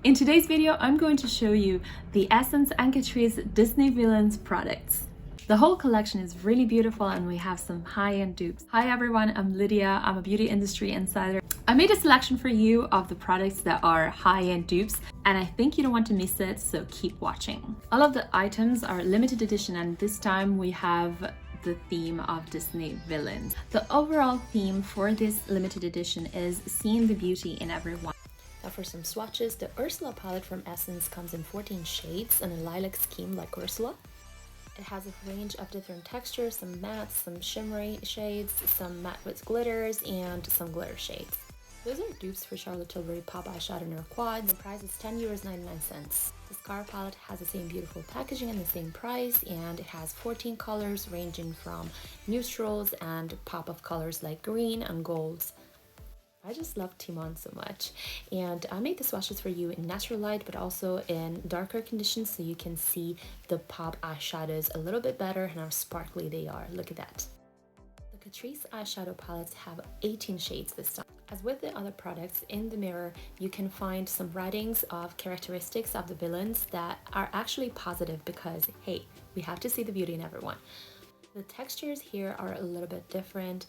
In today's video, I'm going to show you the Essence and CATRICE Disney Villains products. The whole collection is really beautiful and we have some high-end dupes. Hi everyone, I'm Lydia. I'm a beauty industry insider. I made a selection for you of the products that are high-end dupes and I think you don't want to miss it, so keep watching. All of the items are limited edition and this time we have the theme of Disney Villains. The overall theme for this limited edition is seeing the beauty in everyone. Now for some swatches, the Ursula palette from Essence comes in 14 shades and a lilac scheme like Ursula. It has a range of different textures, some mattes, some shimmery shades, some matte with glitters, and some glitter shades. Those are dupes for Charlotte Tilbury Pop Eyeshadow in her quad. The price is €10.99. The Scar palette has the same beautiful packaging and the same price, and it has 14 colors ranging from neutrals and pop of colors like green and golds. I just love Timon so much, and I made the swatches for you in natural light but also in darker conditions so you can see the pop eyeshadows a little bit better and how sparkly they are. Look at that. The CATRICE eyeshadow palettes have 18 shades this time. As with the other products, in the mirror you can find some writings of characteristics of the villains that are actually positive because, hey, we have to see the beauty in everyone. The textures here are a little bit different.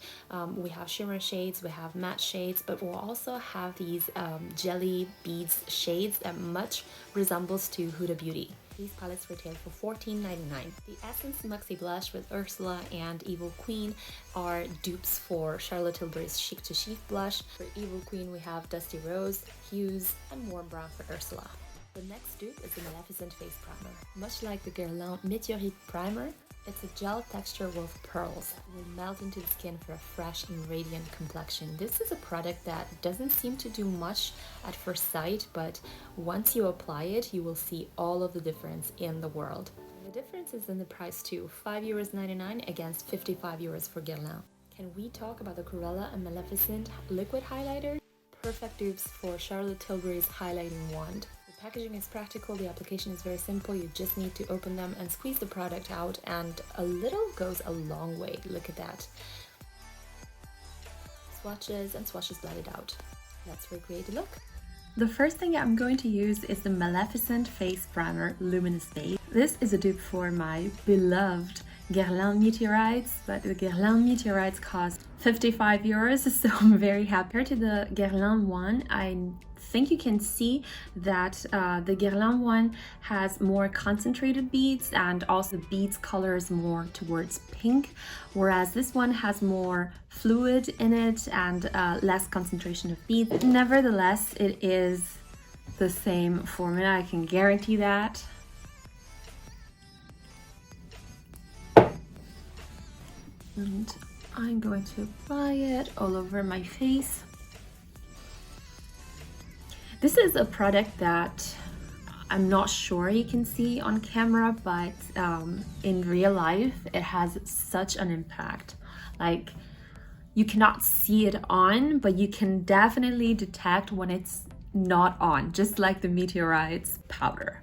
We have shimmer shades, we have matte shades, but we'll also have these jelly beads shades that much resembles to Huda Beauty. These palettes retail for $14.99. The Essence Muxy Blush with Ursula and Evil Queen are dupes for Charlotte Tilbury's Chic to Chic blush. For Evil Queen we have Dusty Rose, Hues, and Warm Brown for Ursula. The next dupe is the Maleficent Face Primer. Much like the Guerlain Météorites primer, it's a gel texture with pearls. It will melt into the skin for a fresh and radiant complexion. This is a product that doesn't seem to do much at first sight, but once you apply it, you will see all of the difference in the world. The difference is in the price too, €5.99 against €55 for Guerlain. Can we talk about the Cruella and Maleficent liquid highlighter? Perfect dupes for Charlotte Tilbury's highlighting wand. The packaging is practical, the application is very simple, you just need to open them and squeeze the product out, and a little goes a long way. Look at that. Swatches and swatches blended out. Let's recreate the look. The first thing I'm going to use is the Maleficent Face Primer Luminous Base. This is a dupe for my beloved Guerlain Météorites, but the Guerlain Météorites cost €55, so I'm very happy. Compared to the Guerlain one, I think you can see that the Guerlain one has more concentrated beads and also beads colors more towards pink, whereas this one has more fluid in it and less concentration of beads. Nevertheless, it is the same formula, I can guarantee that. And I'm going to apply it all over my face. This is a product that I'm not sure you can see on camera, but in real life it has such an impact. Like, you cannot see it on, but you can definitely detect when it's not on, just like the Meteorites powder.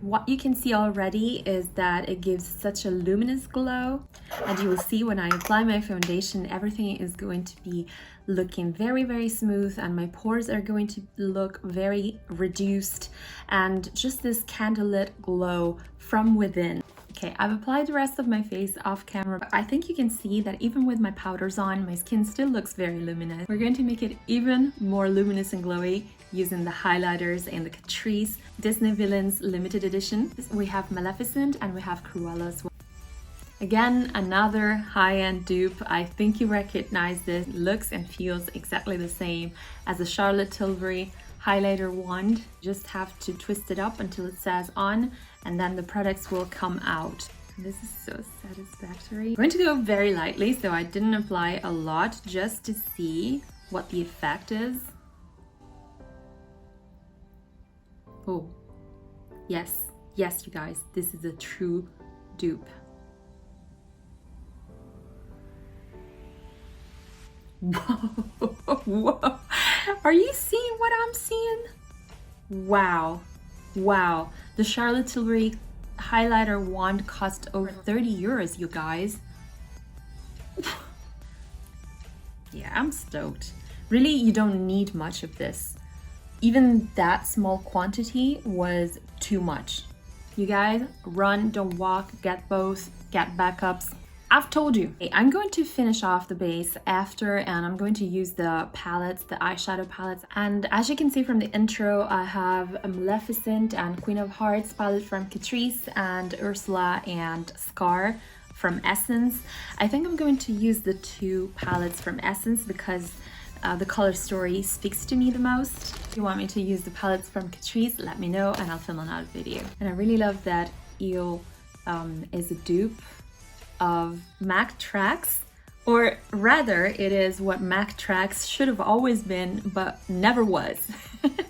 What you can see already is that it gives such a luminous glow, and you will see when I apply my foundation, everything is going to be looking very smooth and my pores are going to look very reduced and just this candlelit glow from within. Okay, I've applied the rest of my face off camera, but I think you can see that even with my powders on, my skin still looks very luminous. We're going to make it even more luminous and glowy using the highlighters in the CATRICE Disney Villains limited edition. We have Maleficent and we have Cruella as well. Again, another high-end dupe. I think you recognize this. It looks and feels exactly the same as the Charlotte Tilbury highlighter wand. You just have to twist it up until it says on, and then the products will come out. This is so satisfactory. I'm going to go very lightly, so I didn't apply a lot, just to see what the effect is. Oh, yes, you guys, this is a true dupe. Whoa, are you seeing what I'm seeing? Wow, the Charlotte Tilbury highlighter wand cost over €30, you guys. Yeah, I'm stoked. Really, you don't need much of this. even that small quantity was too much. You guys, run, don't walk, get both, get backups. I've told you. I'm going to finish off the base after, and I'm going to use the palettes, the eyeshadow palettes. And as you can see from the intro, I have a Maleficent and Queen of Hearts palette from Catrice, and Ursula and Scar from Essence. I think I'm going to use the two palettes from Essence because the color story speaks to me the most. If you want me to use the palettes from Catrice, let me know and I'll film another video. And I really love that Eel is a dupe of MAC Tracks, or rather it is what MAC Tracks should have always been but never was.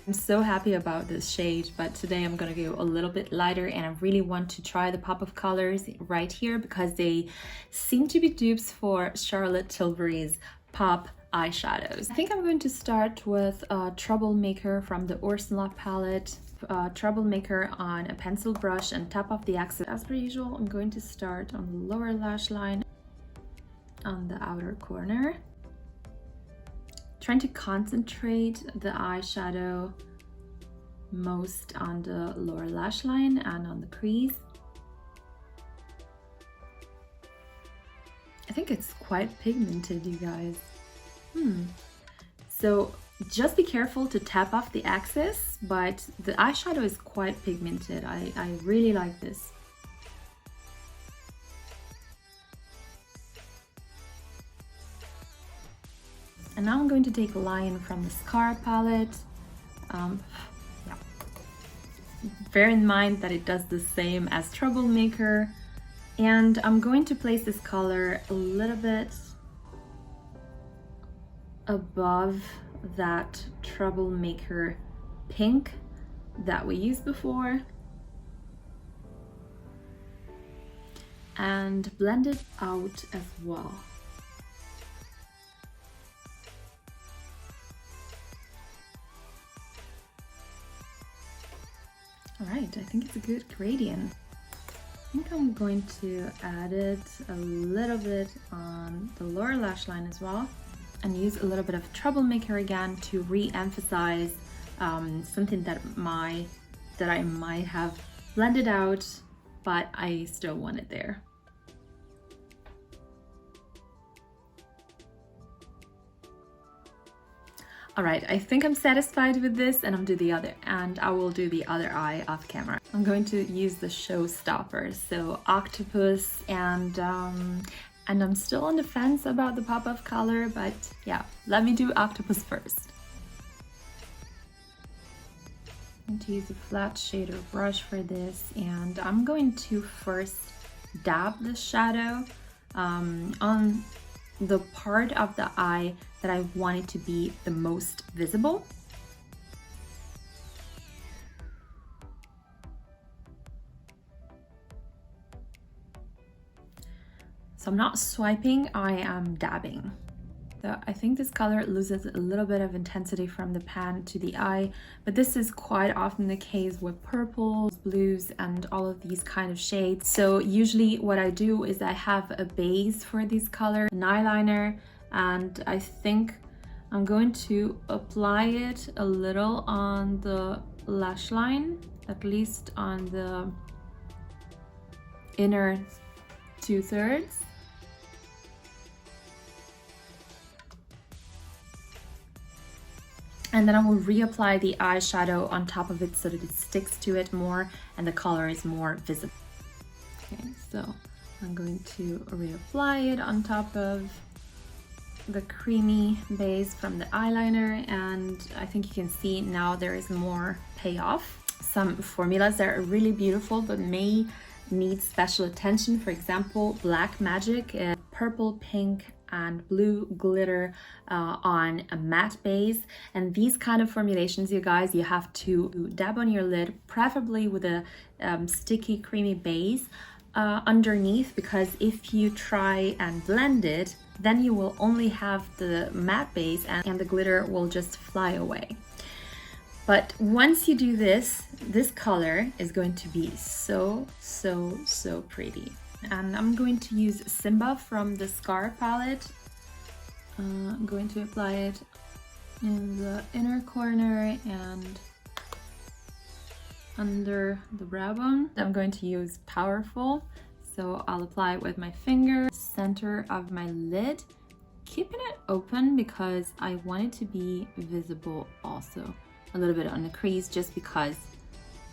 I'm so happy about this shade, but today I'm gonna go a little bit lighter, and I really want to try the pop of colors right here because they seem to be dupes for Charlotte Tilbury's pop eyeshadows. I think I'm going to start with Troublemaker from the Ursula palette. Troublemaker on a pencil brush and tap off the accent. As per usual, I'm going to start on the lower lash line on the outer corner. Trying to concentrate the eyeshadow most on the lower lash line and on the crease. I think it's quite pigmented, you guys. So just be careful to tap off the excess, but the eyeshadow is quite pigmented. I really like this. And now I'm going to take Lion from the Scar palette. Yeah. Bear in mind that it does the same as Troublemaker. And I'm going to place this color a little bit above that Troublemaker pink that we used before, and blend it out as well. All right, I think it's a good gradient. I think I'm going to add it a little bit on the lower lash line as well, and use a little bit of Troublemaker again to re-emphasize something that I might have blended out, but I still want it there. All right, I think I'm satisfied with this, and I will do the other eye off camera. I'm going to use the showstopper, so Octopus, and I'm still on the fence about the pop of color, but yeah, let me do Octopus first. I'm going to use a flat shader brush for this, and I'm going to first dab the shadow on the part of the eye that I want it to be the most visible. So I'm not swiping, I am dabbing. So I think this color loses a little bit of intensity from the pan to the eye, but this is quite often the case with purples, blues, and all of these kind of shades. So usually what I do is I have a base for these colors, an eyeliner, and I think I'm going to apply it a little on the lash line, at least on the inner 2/3. And then I will reapply the eyeshadow on top of it so that it sticks to it more and the color is more visible. Okay, so I'm going to reapply it on top of the creamy base from the eyeliner, and I think you can see now there is more payoff. Some formulas that are really beautiful but may need special attention. For example, Black Magic, purple, pink, and blue glitter on a matte base, and these kind of formulations, you guys, you have to dab on your lid, preferably with a sticky creamy base underneath, because if you try and blend it, then you will only have the matte base and the glitter will just fly away. But once you do this, this color is going to be so pretty. And I'm going to use Simba from the Scar palette. I'm going to apply it in the inner corner and under the brow bone. I'm going to use Powerful, so I'll apply it with my finger, center of my lid, keeping it open because I want it to be visible also. A little bit on the crease just because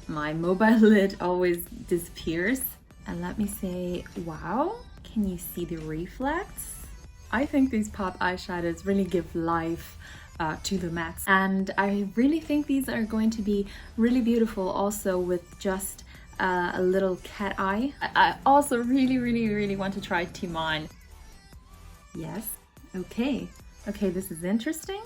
my mobile lid always disappears. And let me say, wow, can you see the reflex? I think these pop eyeshadows really give life to the mattes, and I really think these are going to be really beautiful also with just a little cat eye. I also really want to try Timon. Yes, okay, this is interesting.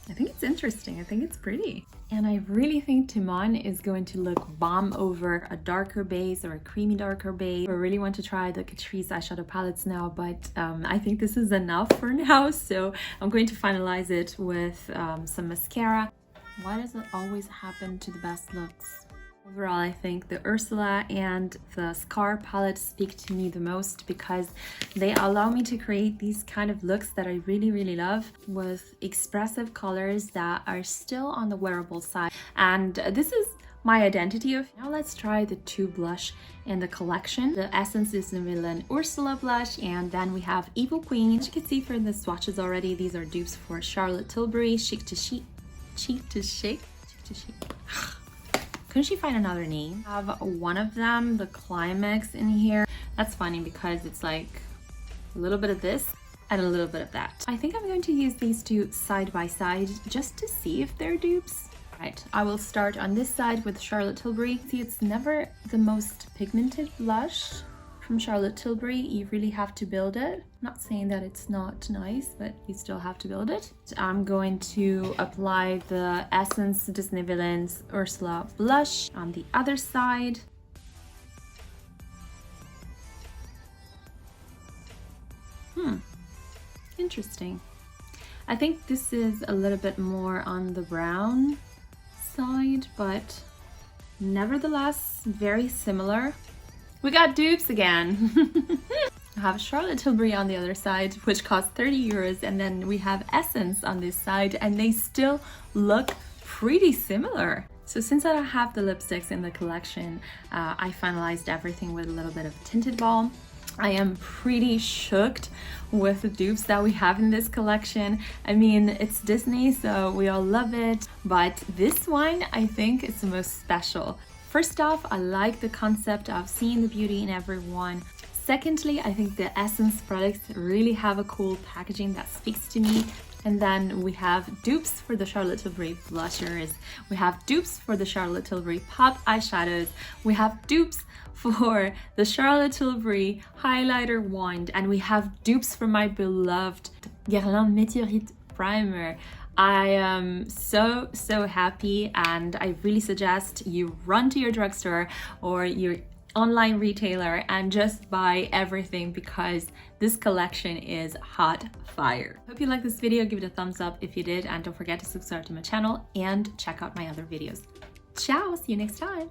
I think it's interesting, I think it's pretty. And I really think Timon is going to look bomb over a darker base or a creamy darker base. I really want to try the Catrice eyeshadow palettes now, but I think this is enough for now. So I'm going to finalize it with some mascara. Why does it always happen to the best looks? Overall, I think the Ursula and the Scar palette speak to me the most because they allow me to create these kind of looks that I really love with expressive colors that are still on the wearable side. And this is my identity of. Now let's try the two blush in the collection. The Essence Disney Villain Ursula blush, and then we have Evil Queen. As you can see from the swatches already, these are dupes for Charlotte Tilbury, Chic to Chic. Couldn't she find another name? I have one of them, the Climax, in here. That's funny because it's like a little bit of this and a little bit of that. I think I'm going to use these two side by side just to see if they're dupes. Right, I will start on this side with Charlotte Tilbury. See, it's never the most pigmented blush from Charlotte Tilbury. You really have to build it. I'm not saying that it's not nice, but you still have to build it. So I'm going to apply the Essence Disney Villains Ursula blush on the other side. Interesting. I think this is a little bit more on the brown side, but nevertheless very similar. We got dupes again. I have Charlotte Tilbury on the other side, which costs 30 euros, and then we have Essence on this side, and they still look pretty similar. So since I have the lipsticks in the collection, I finalized everything with a little bit of tinted balm. I am pretty shocked with the dupes that we have in this collection. I mean, it's Disney, so we all love it, but this one I think is the most special. First off, I like the concept of seeing the beauty in everyone. Secondly, I think the Essence products really have a cool packaging that speaks to me. And then we have dupes for the Charlotte Tilbury blushers. We have dupes for the Charlotte Tilbury pop eyeshadows. We have dupes for the Charlotte Tilbury highlighter wand. And we have dupes for my beloved Guerlain Météorites primer. I am so happy, and I really suggest you run to your drugstore or your online retailer and just buy everything because this collection is hot fire. Hope you liked this video. Give it a thumbs up if you did, and don't forget to subscribe to my channel and check out my other videos. Ciao, see you next time.